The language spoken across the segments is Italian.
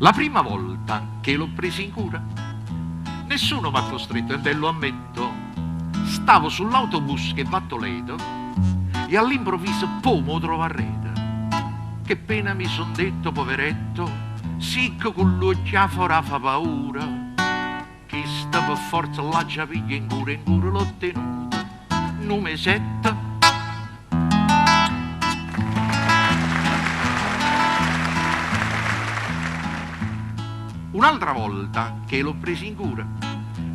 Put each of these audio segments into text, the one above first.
La prima volta che l'ho preso in cura, nessuno mi ha costretto, e ve lo ammetto. Stavo sull'autobus che va a Toledo e all'improvviso mi trovo a rete. Che pena, mi son detto, poveretto, sicco con l'occhiafora fa paura, che sta per forza la già piglia in cura l'ho tenuto un mesetto. Un'altra volta che l'ho preso in cura,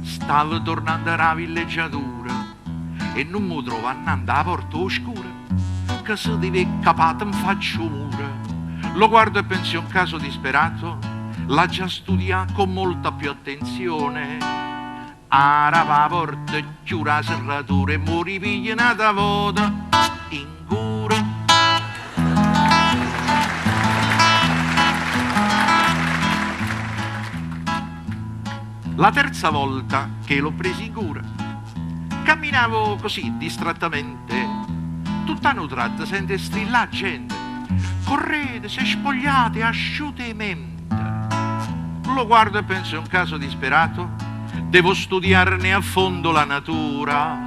stavo tornando alla villeggiatura e non mi trovo andando alla porta oscura, che se deve capato mi faccio mura. Lo guardo e penso a un caso disperato, l'ha già studiato con molta più attenzione. Arava la porta, chiude la serratura e mo ripiglia una volta in cura. La terza volta che l'ho preso in cura, camminavo così distrattamente, tutta nutrata, sente strillare gente: correte, se spogliate, asciutamente. Lo guardo e penso, è un caso disperato, devo studiarne a fondo la natura.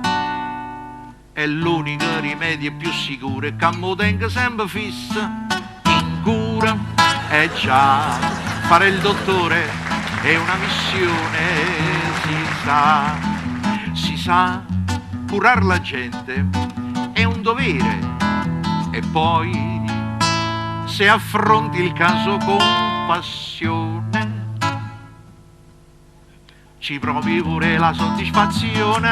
È l'unico rimedio più sicuro che mi tenga sempre fissa in cura. E già, fare il dottore è una missione, si sa, curar la gente è un dovere. E poi, se affronti il caso con passione, ci provi pure la soddisfazione.